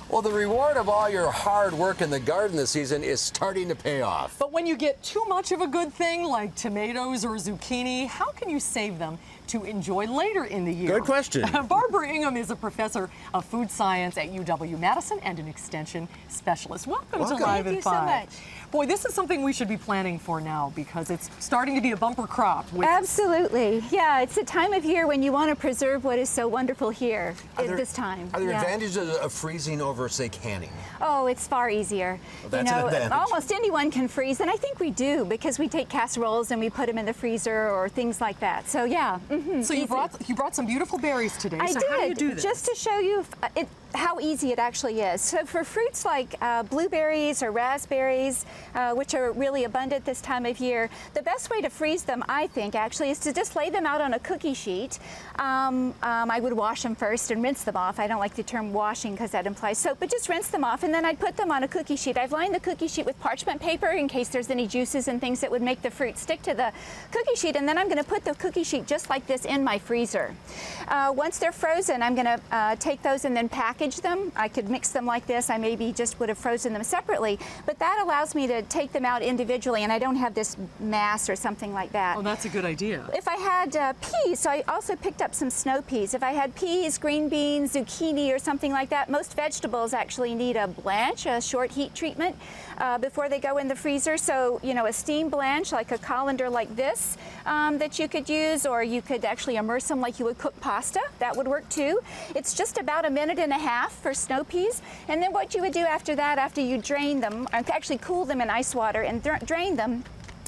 Well, the reward of all your hard work in the garden this season is starting to pay off. But when you get too much of a good thing, like tomatoes or zucchini, how can you save them to enjoy later in the year? Good question. Barbara Ingham is a professor of food science at UW-Madison and an extension specialist. Welcome to Live at 5. Thank you so much. Boy, this is something we should be planning for now because it's starting to be a bumper crop. Absolutely. Yeah, it's a time of year when you want to preserve what is so wonderful here at this time. Are there advantages of freezing over, say, canning? Oh, it's far easier. Well, that's an advantage. Almost anyone can freeze, and I think we do because we take casseroles and we put them in the freezer or things like that. So yeah. So you brought some beautiful berries today. I so did. How do you do this? Just to show you how easy it actually is. So for fruits like blueberries or raspberries, which are really abundant this time of year, the best way to freeze them, I think, actually, is to just lay them out on a cookie sheet. I would wash them first and rinse them off. I don't like the term washing because that implies soap, but just rinse them off, and then I'd put them on a cookie sheet. I've lined the cookie sheet with parchment paper in case there's any juices and things that would make the fruit stick to the cookie sheet, and then I'm going to put the cookie sheet just like this in my freezer. Once they're frozen, I'm going to take those and then package them. I could mix them like this. I maybe just would have frozen them separately, but that allows me to take them out individually, and I don't have this mass or something like that. Oh, that's a good idea. If I had peas, so I also picked up some snow peas. If I had peas, green beans, zucchini, or something like that, most vegetables actually need a blanch, a short heat treatment, before they go in the freezer. So, you know, a steam blanch, like a colander like this, that you could use, or you could actually immerse them like you would cook pasta. That would work too. It's just about 1.5 minutes for snow peas. And then what you would do after that, after you drain them, actually cool them in ice water and drain them.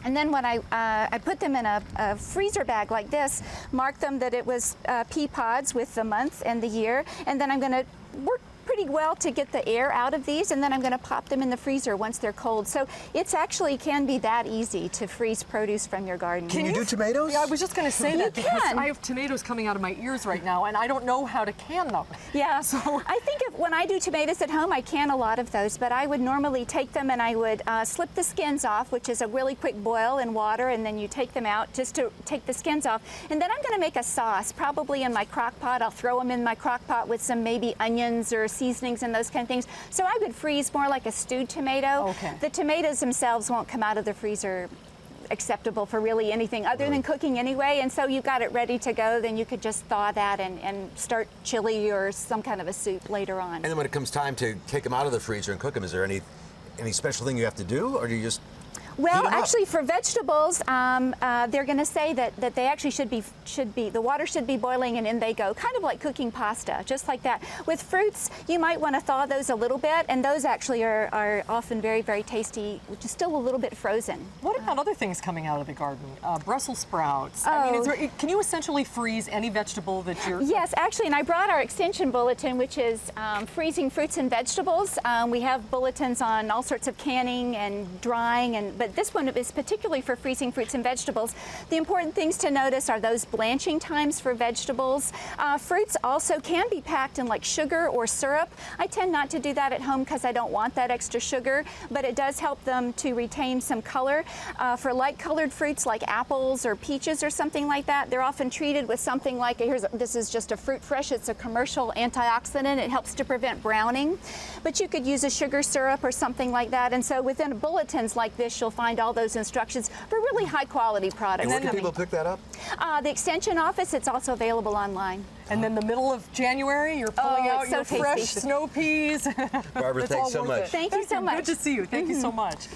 And then when I put them in a freezer bag like this, mark them that it was pea pods with the month and the year, and then I'm going to work pretty well to get the air out of these, and then I'm going to pop them in the freezer once they're cold. So it's actually can be that easy to freeze produce from your garden. Can you do tomatoes? Yeah, I was just going to say that because can. I have tomatoes coming out of my ears right now, and I don't know how to can them. Yeah, so I think when I do tomatoes at home, I can a lot of those, but I would normally take them and I would slip the skins off, which is a really quick boil in water, and then you take them out just to take the skins off. And then I'm going to make a sauce, probably in my crock pot. I'll throw them in my crock pot with some maybe onions or seasonings and those kind of things. So I would freeze more like a stewed tomato. Okay. The tomatoes themselves won't come out of the freezer acceptable for really anything other than cooking anyway, and so you got it ready to go, then you could just thaw that and start chili or some kind of a soup later on. And then when it comes time to take them out of the freezer and cook them, is there any special thing you have to do, or do you just Well, actually, for vegetables, they're going to say that they actually should be the water should be boiling and in they go, kind of like cooking pasta, just like that. With fruits, you might want to thaw those a little bit, and those actually are often very, very tasty, which is still a little bit frozen. what about other things coming out of the garden? Brussels sprouts. I mean, can you essentially freeze any vegetable that you're... Yes, actually, and I brought our extension bulletin, which is freezing fruits and vegetables. We have bulletins on all sorts of canning and drying, but this one is particularly for freezing fruits and vegetables. The important things to notice are those blanching times for vegetables. Fruits also can be packed in like sugar or syrup. I tend not to do that at home because I don't want that extra sugar, but it does help them to retain some color. For light colored fruits like apples or peaches or something like that, they're often treated with something like, this is just a Fruit Fresh. It's a commercial antioxidant. It helps to prevent browning, but you could use a sugar syrup or something like that. And so within bulletins like this, you'll find all those instructions for really high quality products. And where can people pick that up? The extension office, it's also available online. And then the middle of January, you're pulling out your so fresh tasty. snow peas. Barbara, It's thanks all so worth much. it. Thank you so much. Good to see you. Thank you so much.